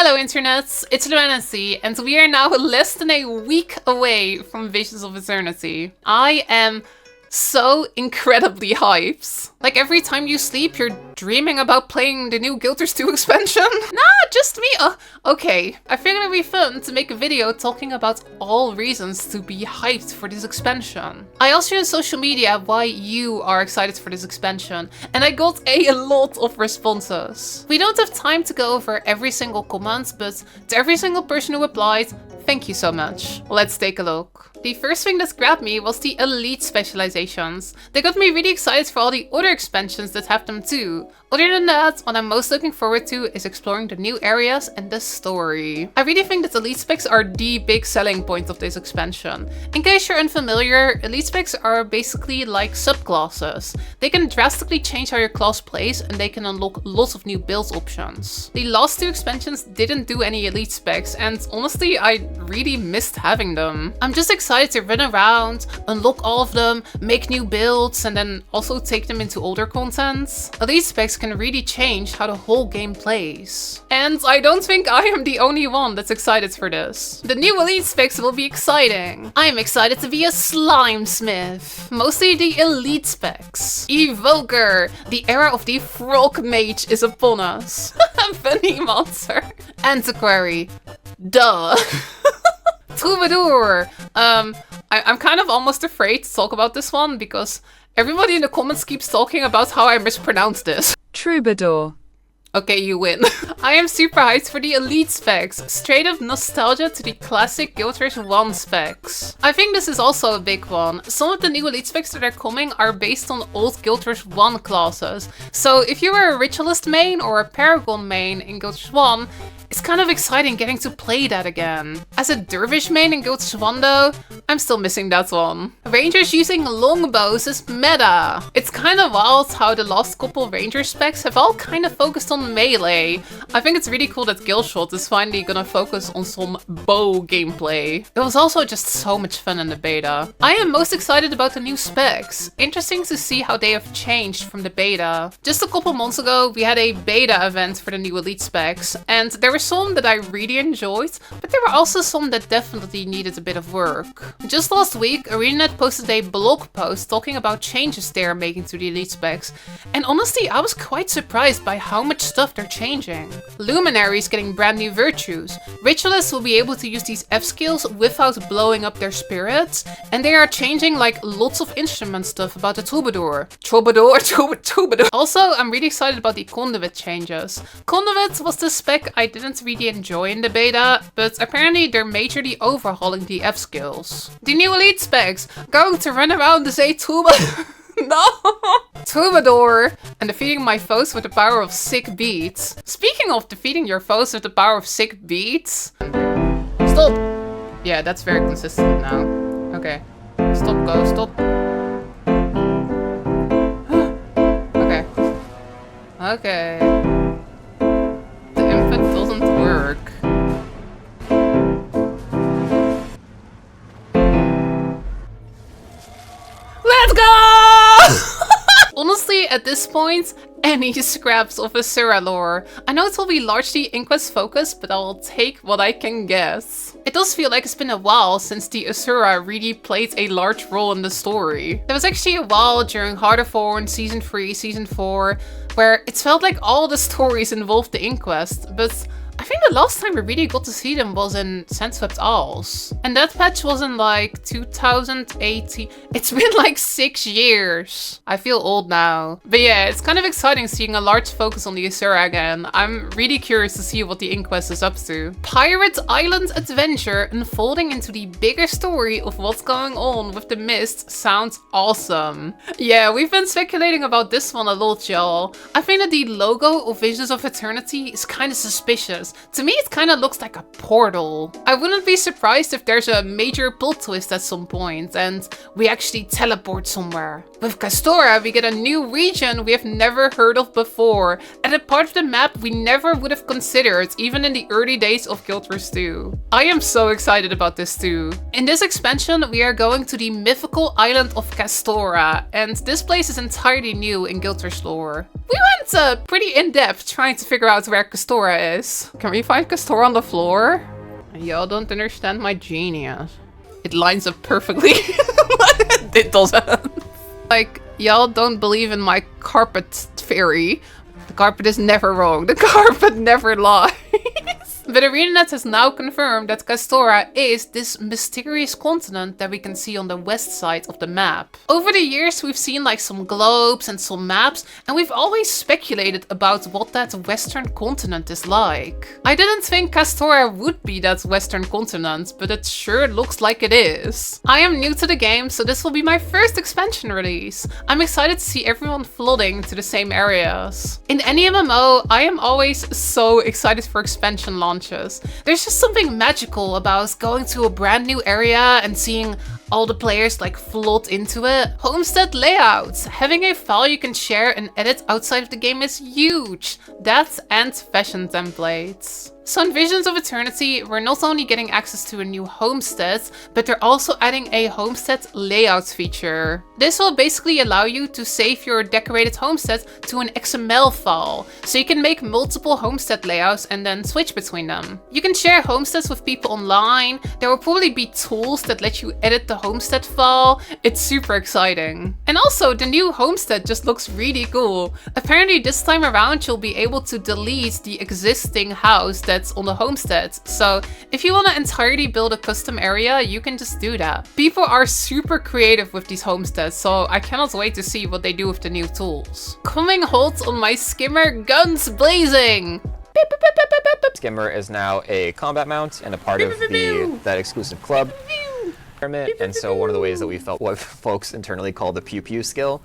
Hello internets, it's Luanacy, and we are now less than a week away from Visions of Eternity. I am so incredibly hyped. Like every time you sleep, you're dreaming about playing the new Guild Wars 2 expansion? Nah, just me. Okay. I figured it'd be fun to make a video talking about all reasons to be hyped for this expansion. I asked you on social media why you are excited for this expansion, and I got a lot of responses. We don't have time to go over every single comment, but to every single person who replied, thank you so much. Let's take a look. The first thing that grabbed me was the Elite Specializations. They got me really excited for all the other expansions that have them too. Other than that, what I'm most looking forward to is exploring the new areas and the story. I really think that Elite Specs are the big selling point of this expansion. In case you're unfamiliar, Elite Specs are basically like subclasses. They can drastically change how your class plays and they can unlock lots of new build options. The last two expansions didn't do any Elite Specs, and honestly I really missed having them. I'm just excited to run around, unlock all of them, make new builds, and then also take them into older content. Elite Specs can really change how the whole game plays. And I don't think I am the only one that's excited for this. The new Elite Specs will be exciting. I'm excited to be a slime smith. Mostly the Elite Specs. Evoker. The era of the frog mage is upon us. Funny monster. Antiquary. Duh. Troubadour. I'm kind of almost afraid to talk about this one because everybody in the comments keeps talking about how I mispronounce this. Troubadour. Okay, you win. I am super hyped for the Elite Specs. Straight up nostalgia to the classic Guild Wars 1 specs. I think this is also a big one. Some of the new Elite Specs that are coming are based on old Guild Wars 1 classes. So if you were a Ritualist main or a Paragon main in Guild Wars 1, it's kind of exciting getting to play that again. As a Dervish main in Guild Wars 1 though, I'm still missing that one. Rangers using longbows is meta. It's kind of wild how the last couple Ranger specs have all kind of focused on melee. I think it's really cool that Killshot is finally gonna focus on some bow gameplay. It was also just so much fun in the beta. I am most excited about the new specs. Interesting to see how they have changed from the beta. Just a couple months ago, we had a beta event for the new Elite Specs, and there were some that I really enjoyed, but there were also some that definitely needed a bit of work. Just last week, ArenaNet posted a blog post talking about changes they are making to the Elite Specs, and honestly, I was quite surprised by how much stuff they're changing. Luminaries getting brand new virtues. Ritualists will be able to use these F skills without blowing up their spirits, and they are changing like lots of instrument stuff about the Troubadour. Troubadour. Also, I'm really excited about the Conduit changes. Conduit was the spec I didn't really enjoy in the beta, but apparently they're majorly overhauling the F skills. The new Elite Specs, going to run around as a Troubadour and defeating my foes with the power of sick beats. Speaking of defeating your foes with the power of sick beats. Stop! Yeah, that's very consistent now. Okay. Stop, go, stop. Okay. Okay. The infant doesn't work. Let's go! Honestly, at this point, any scraps of Asura lore. I know it will be largely Inquest focused, but I will take what I can guess. It does feel like it's been a while since the Asura really played a large role in the story. There was actually a while during Heart of Horn, Season 3, Season 4, where it felt like all the stories involved the Inquest, but I think the last time we really got to see them was in Sandswept Isles. And that patch was in like 2018. It's been like 6 years. I feel old now. But yeah, it's kind of exciting seeing a large focus on the Asura again. I'm really curious to see what the Inquest is up to. Pirate Island Adventure unfolding into the bigger story of what's going on with the Mist sounds awesome. Yeah, we've been speculating about this one a lot, y'all. I think that the logo of Visions of Eternity is kind of suspicious. To me, it kind of looks like a portal. I wouldn't be surprised if there's a major plot twist at some point and we actually teleport somewhere. With Kastora, we get a new region we have never heard of before, and a part of the map we never would have considered even in the early days of Guild Wars 2. I am so excited about this too. In this expansion, we are going to the mythical island of Kastora, and this place is entirely new in Guild Wars lore. We went pretty in-depth trying to figure out where Kastora is. Can we find Castor on the floor? Y'all don't understand my genius. It lines up perfectly. It doesn't. Like, y'all don't believe in my carpet theory. The carpet is never wrong. The carpet never lies. But ArenaNet has now confirmed that Castora is this mysterious continent that we can see on the west side of the map. Over the years we've seen like some globes and some maps, and we've always speculated about what that western continent is like. I didn't think Castora would be that western continent, but it sure looks like it is. I am new to the game, so this will be my first expansion release. I'm excited to see everyone flooding to the same areas. In any MMO, I am always so excited for expansion launches. There's just something magical about going to a brand new area and seeing all the players like flood into it. Homestead Layouts. Having a file you can share and edit outside of the game is huge. That and fashion templates. So in Visions of Eternity, we're not only getting access to a new homestead, but they're also adding a homestead layouts feature. This will basically allow you to save your decorated homestead to an XML file, so you can make multiple homestead layouts and then switch between them. You can share homesteads with people online. There will probably be tools that let you edit the homestead file. It's super exciting. And also, the new homestead just looks really cool. Apparently this time around you'll be able to delete the existing house that's on the homestead. So if you want to entirely build a custom area, you can just do that. People are super creative with these homesteads, so I cannot wait to see what they do with the new tools. Coming hot on my Skimmer, guns blazing! Skimmer is now a combat mount and a part of that exclusive club. And so one of the ways that we felt what folks internally call the pew pew skill,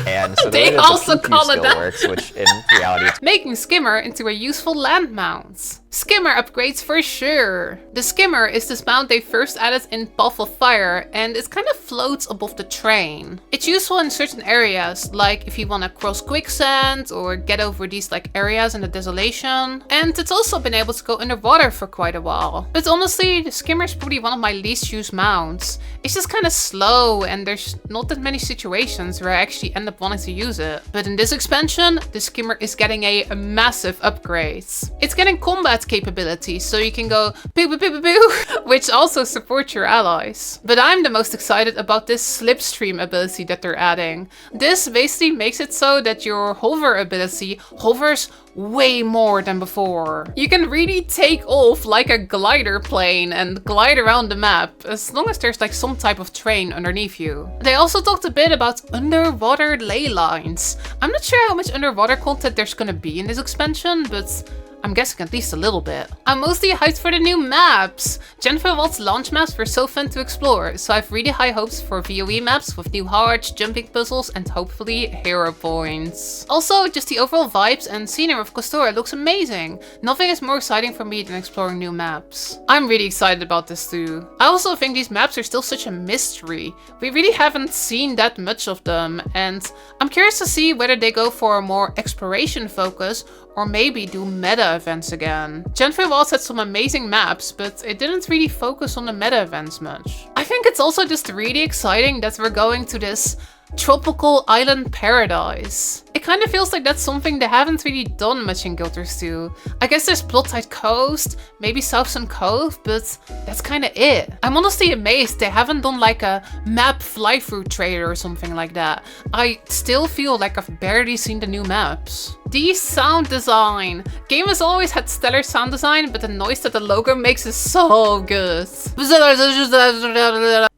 and so they also call it that, works, which in reality making Skimmer into a useful land mount. Skimmer upgrades for sure. The Skimmer is this mount they first added in Path of Fire, and it kind of floats above the train. It's useful in certain areas, like if you want to cross quicksand or get over these like areas in the desolation. And it's also been able to go underwater for quite a while. But honestly, the Skimmer is probably one of my least used mounts. It's just kind of slow, and there's not that many situations where I actually end up wanting to use it. But in this expansion, the Skimmer is getting a massive upgrade. It's getting combat capability, so you can go pew pew pew pew pew, which also supports your allies. But I'm the most excited about this slipstream ability that they're adding. This basically makes it so that your hover ability hovers way more than before. You can really take off like a glider plane and glide around the map, as long as there's like some type of terrain underneath you. They also talked a bit about underwater ley lines. I'm not sure how much underwater content there's gonna be in this expansion, but I'm guessing at least a little bit. I'm mostly hyped for the new maps. Jennifer Watt's launch maps were so fun to explore, so I have really high hopes for VOE maps with new hearts, jumping puzzles, and hopefully hero points. Also, just the overall vibes and scenery of Castora looks amazing. Nothing is more exciting for me than exploring new maps. I'm really excited about this too. I also think these maps are still such a mystery. We really haven't seen that much of them, and I'm curious to see whether they go for a more exploration focus or maybe do meta events again. Jennifer Waltz had some amazing maps, but it didn't really focus on the meta events much. I think it's also just really exciting that we're going to this tropical island paradise. It kind of feels like that's something they haven't really done much in Guild Wars 2. I guess there's Bloodtide Coast, maybe Southsun Cove, but that's kind of it. I'm honestly amazed they haven't done like a map fly-through trailer or something like that. I still feel like I've barely seen the new maps. The sound design. Game has always had stellar sound design, but the noise that the logo makes is so good.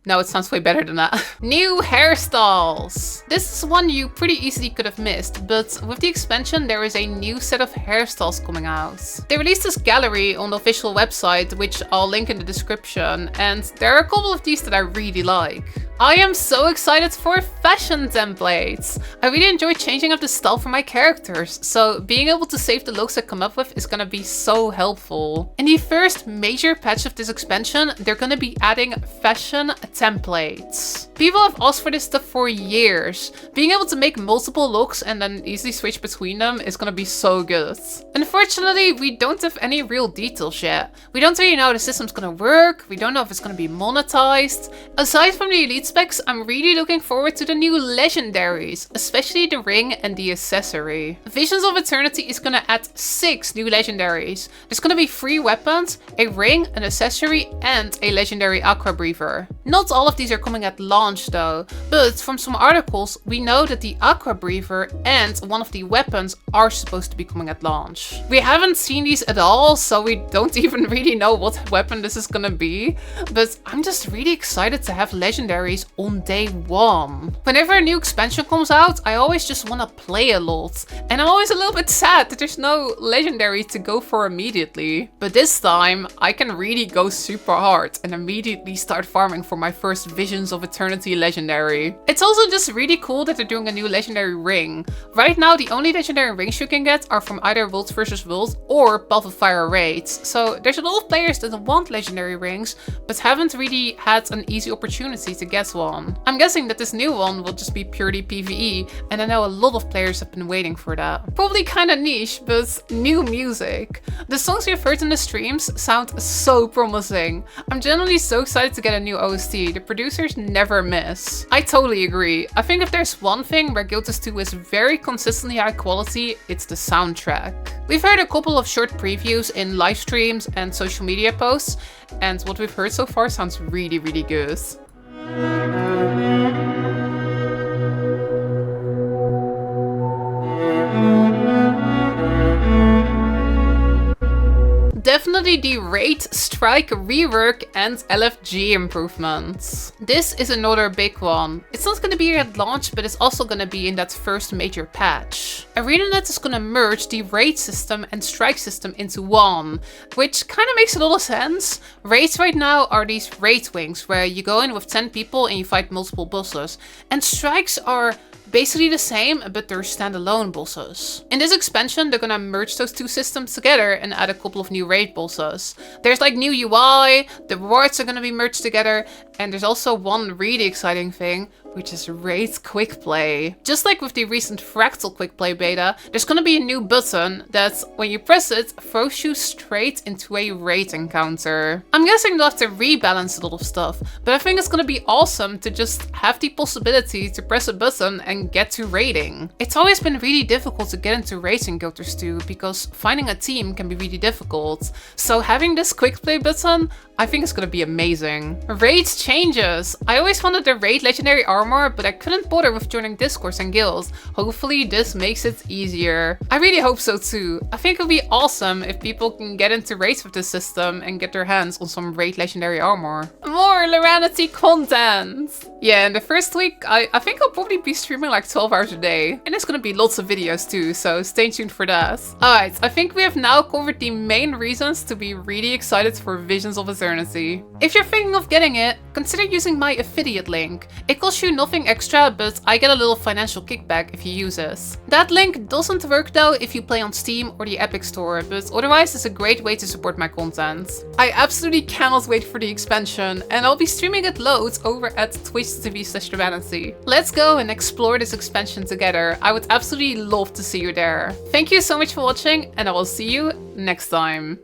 No, it sounds way better than that. New hairstyles. This is one you pretty easily could have missed, but with the expansion there is a new set of hairstyles coming out. They released this gallery on the official website, which I'll link in the description, and there are a couple of these that I really like. I am so excited for fashion templates. I really enjoy changing up the style for my characters, so being able to save the looks I come up with is gonna be so helpful. In the first major patch of this expansion, they're gonna be adding fashion templates. People have asked for this stuff for years. Being able to make multiple looks and then easily switch between them is gonna be so good. Unfortunately, we don't have any real details yet. We don't really know how the system's gonna work, we don't know if it's gonna be monetized. Aside from the Elite specs, I'm really looking forward to the new Legendaries, especially the ring and the accessory. Visions of Eternity is gonna add 6 new Legendaries. There's gonna be 3 weapons, a ring, an accessory, and a legendary Aqua Breather. Not all of these are coming at launch though, but from some articles we know that the Aqua Breather and one of the weapons are supposed to be coming at launch. We haven't seen these at all, so we don't even really know what weapon this is gonna be, but I'm just really excited to have Legendaries on day 1. Whenever a new expansion comes out, I always just want to play a lot, and I'm always a little bit sad that there's no Legendary to go for immediately. But this time I can really go super hard and immediately start farming for my first Visions of Eternity legendary. It's also just really cool that they're doing a new legendary ring. Right now the only legendary rings you can get are from either World vs. World or Path of Fire raids. So there's a lot of players that want legendary rings but haven't really had an easy opportunity to get one. I'm guessing that this new one will just be purely PvE, and I know a lot of players have been waiting for that. Probably kinda niche, but new music. The songs you've heard in the streams sound so promising. I'm genuinely so excited to get a new OST. The producers never miss. I totally agree. I think if there's one thing where GW2 is very consistently high quality, it's the soundtrack. We've heard a couple of short previews in live streams and social media posts, and what we've heard so far sounds really, really good. Definitely the Raid, Strike, Rework and LFG improvements. This is another big one. It's not going to be here at launch, but it's also going to be in that first major patch. ArenaNet is going to merge the Raid system and Strike system into one, which kind of makes a lot of sense. Raids right now are these raid wings where you go in with 10 people and you fight multiple bosses, and Strikes are basically the same, but they're standalone bosses. In this expansion, they're gonna merge those two systems together and add a couple of new raid bosses. There's like new UI, the rewards are gonna be merged together, and there's also one really exciting thing, which is Raid Quick Play. Just like with the recent Fractal Quick Play beta, there's gonna be a new button that, when you press it, throws you straight into a raid encounter. I'm guessing they'll have to rebalance a lot of stuff, but I think it's gonna be awesome to just have the possibility to press a button and get to raiding. It's always been really difficult to get into raids in GW2 2 because finding a team can be really difficult. So having this Quick Play button, I think it's gonna be amazing. Raids changes. I always wanted the raid legendary armor, but I couldn't bother with joining discords and guilds. Hopefully this makes it easier. I really hope so too. I think it would be awesome if people can get into raids with this system and get their hands on some raid legendary armor. More Loranity content! Yeah, in the first week, I think I'll probably be streaming like 12 hours a day. And there's gonna be lots of videos too, so stay tuned for that. Alright, I think we have now covered the main reasons to be really excited for Visions of Eternity. If you're thinking of getting it, consider using my affiliate link. It costs you nothing extra, but I get a little financial kickback if you use it. That link doesn't work though if you play on Steam or the Epic Store, but otherwise it's a great way to support my content. I absolutely cannot wait for the expansion, and I'll be streaming it loads over at twitch.tv/Loranity. Let's go and explore this expansion together. I would absolutely love to see you there. Thank you so much for watching, and I will see you next time.